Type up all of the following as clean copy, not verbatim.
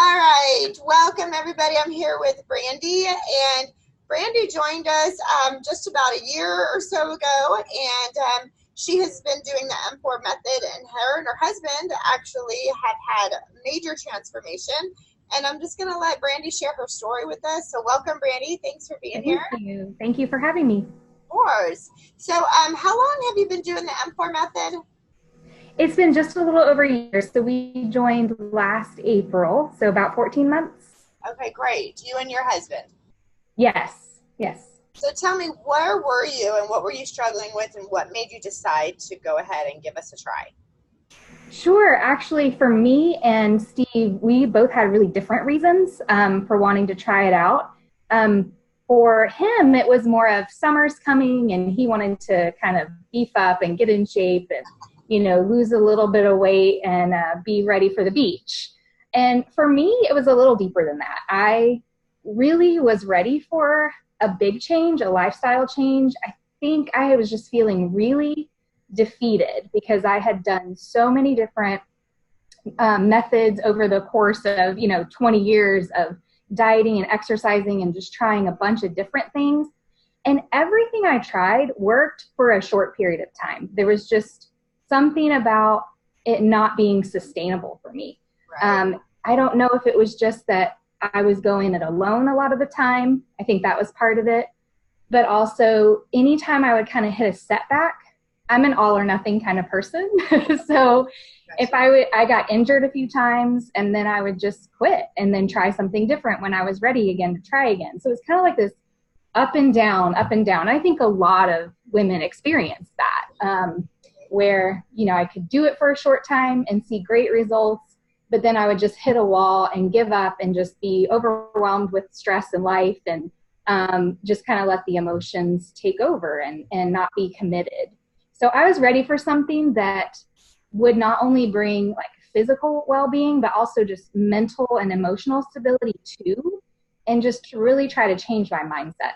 All right, welcome everybody. I'm here with Brandi, and Brandi joined us just about a year or so ago, and she has been doing the M4 method, and her husband actually have had major transformation. And I'm just going to let Brandi share her story with us. So welcome, Brandi. Thanks for being here. Thank you. Thank you for having me. Of course. So how long have you been doing the M4 method? It's been just a little over a year. So we joined last April, so about 14 months. Okay, great. You and your husband. Yes, yes. So tell me, where were you and what were you struggling with and what made you decide to go ahead and give us a try? Sure. Actually, for me and Steve, we both had really different reasons for wanting to try it out. For him, it was more of summer's coming and he wanted to kind of beef up and get in shape and, lose a little bit of weight and be ready for the beach. And for me, it was a little deeper than that. I really was ready for a big change, a lifestyle change. I think I was just feeling really defeated because I had done so many different methods over the course of 20 years of dieting and exercising and just trying a bunch of different things, and everything I tried worked for a short period of time. There was just something about it not being sustainable for me. Right. I don't know if it was just that I was going it alone a lot of the time. I think that was part of it, but also anytime I would kind of hit a setback, I'm an all or nothing kind of person. So if I got injured a few times and then I would just quit and then try something different when I was ready again to try again. So it's kind of like this up and down, up and down. I think a lot of women experience that, where, I could do it for a short time and see great results, but then I would just hit a wall and give up and just be overwhelmed with stress in life and just kind of let the emotions take over and not be committed. So I was ready for something that would not only bring like physical well-being, but also just mental and emotional stability too, and just to really try to change my mindset.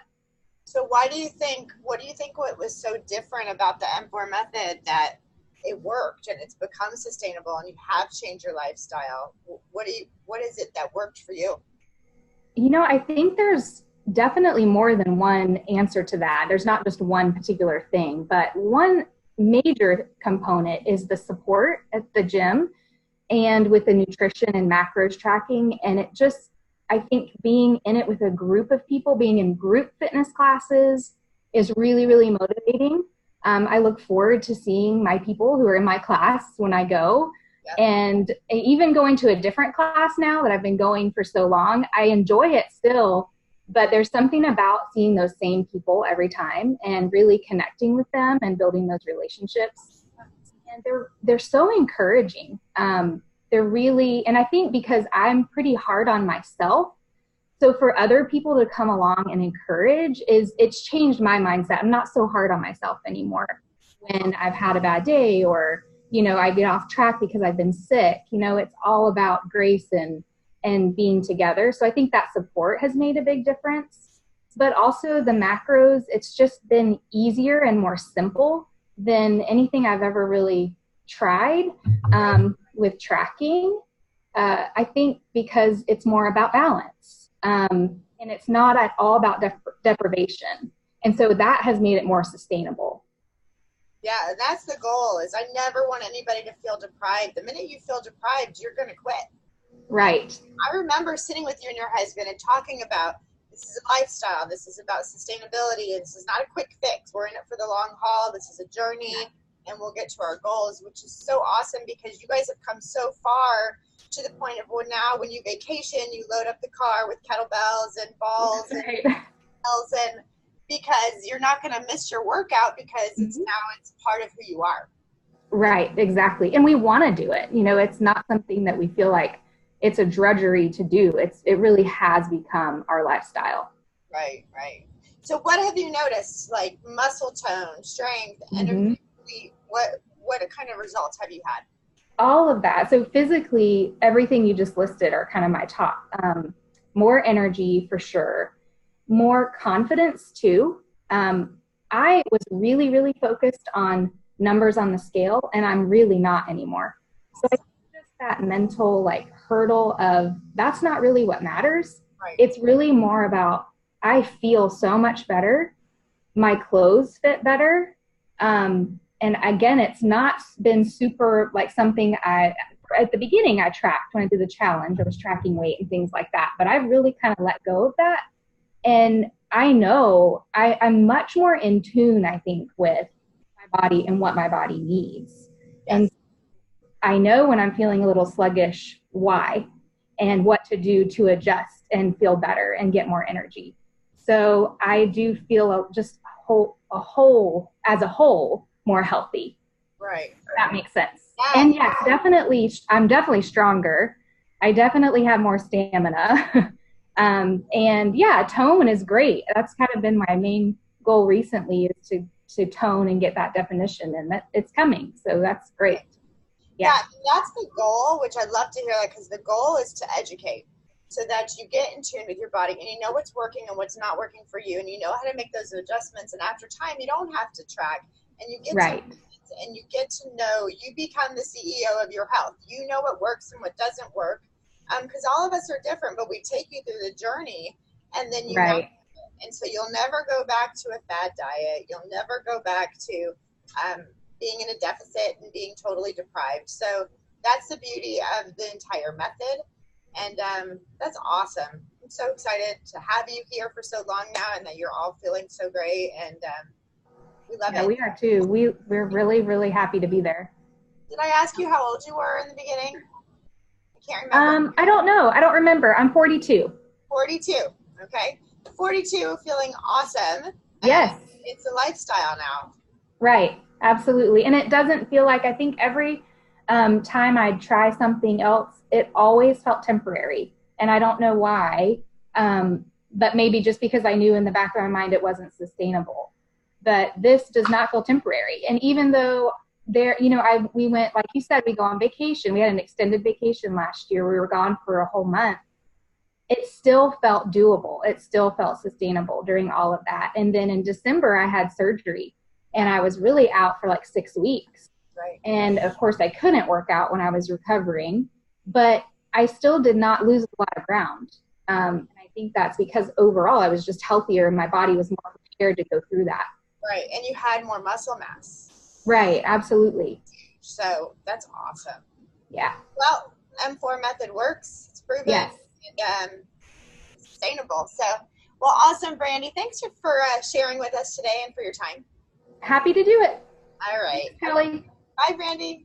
So what do you think what was so different about the M4 method that it worked and it's become sustainable and you have changed your lifestyle? What is it that worked for you? I think there's definitely more than one answer to that. There's not just one particular thing, but one major component is the support at the gym and with the nutrition and macros tracking. And it just, I think being in it with a group of people, being in group fitness classes is really, really motivating. I look forward to seeing my people who are in my class when I go. Yep. And even going to a different class now that I've been going for so long, I enjoy it still. But there's something about seeing those same people every time and really connecting with them and building those relationships. And they're so encouraging. They're really, and I think because I'm pretty hard on myself, so for other people to come along and encourage it's changed my mindset. I'm not so hard on myself anymore when I've had a bad day or, I get off track because I've been sick. It's all about grace and being together. So I think that support has made a big difference. But also the macros, it's just been easier and more simple than anything I've ever really tried with tracking. I think because it's more about balance. And it's not at all about deprivation. And so that has made it more sustainable. Yeah, that's the goal. Is I never want anybody to feel deprived. The minute you feel deprived, you're going to quit. Right. I remember sitting with you and your husband and talking about this is a lifestyle. This is about sustainability. This is not a quick fix. We're in it for the long haul. This is a journey, and we'll get to our goals, which is so awesome because you guys have come so far to the point of, well, now when you vacation, you load up the car with kettlebells and balls and bells, and because you're not going to miss your workout because it's part of who you are. Right, exactly. And we want to do it. It's not something that we feel like it's a drudgery to do. It really has become our lifestyle. Right. So what have you noticed, like muscle tone, strength, energy? What kind of results have you had? All of that. So physically, everything you just listed are kind of my top. More energy for sure. More confidence too. I was really, really focused on numbers on the scale, and I'm really not anymore. So I think just that mental like hurdle of that's not really what matters. Right. It's really more about, I feel so much better. My clothes fit better. And again, it's not been super like something at the beginning I tracked when I did the challenge. I was tracking weight and things like that, but I've really kind of let go of that. And I know I'm much more in tune, I think, with my body and what my body needs. Yes. And I know when I'm feeling a little sluggish, why, and what to do to adjust and feel better and get more energy. So I do feel just a whole more healthy. Right. If that makes sense. Yeah. And yes, definitely, I'm definitely stronger. I definitely have more stamina. And yeah, tone is great. That's kind of been my main goal recently, is to tone and get that definition, and that it's coming. So that's great. Yeah, that's the goal, which I'd love to hear that, because the goal is to educate so that you get in tune with your body and you know what's working and what's not working for you, and you know how to make those adjustments. And after time, you don't have to track, and you get right. and you get to know, you become the CEO of your health. You know what works and what doesn't work, because all of us are different, but we take you through the journey, and then you right. and so you'll never go back to a fad diet. You'll never go back to being in a deficit and being totally deprived. So that's the beauty of the entire method. And that's awesome. I'm so excited to have you here for so long now, and that you're all feeling so great. And we love it. We are too. We're really, really happy to be there. Did I ask you how old you were in the beginning? I can't remember. I don't know. I don't remember. I'm 42. 42. Okay. 42, feeling awesome. Yes. It's a lifestyle now. Right. Absolutely. And it doesn't feel like, I think every time I try something else, it always felt temporary. And I don't know why, but maybe just because I knew in the back of my mind it wasn't sustainable. But this does not feel temporary. And even though we went, like you said, we go on vacation. We had an extended vacation last year. We were gone for a whole month. It still felt doable. It still felt sustainable during all of that. And then in December, I had surgery, and I was really out for like 6 weeks. Right. And of course, I couldn't work out when I was recovering, but I still did not lose a lot of ground. And I think that's because overall I was just healthier and my body was more prepared to go through that. Right. And you had more muscle mass. Right. Absolutely. So that's awesome. Yeah. Well, M4 method works. It's proven. Yes. And sustainable. So, well, awesome, Brandi. Thanks for sharing with us today and for your time. Happy to do it. All right. Thanks, Kelly. Bye, Brandi.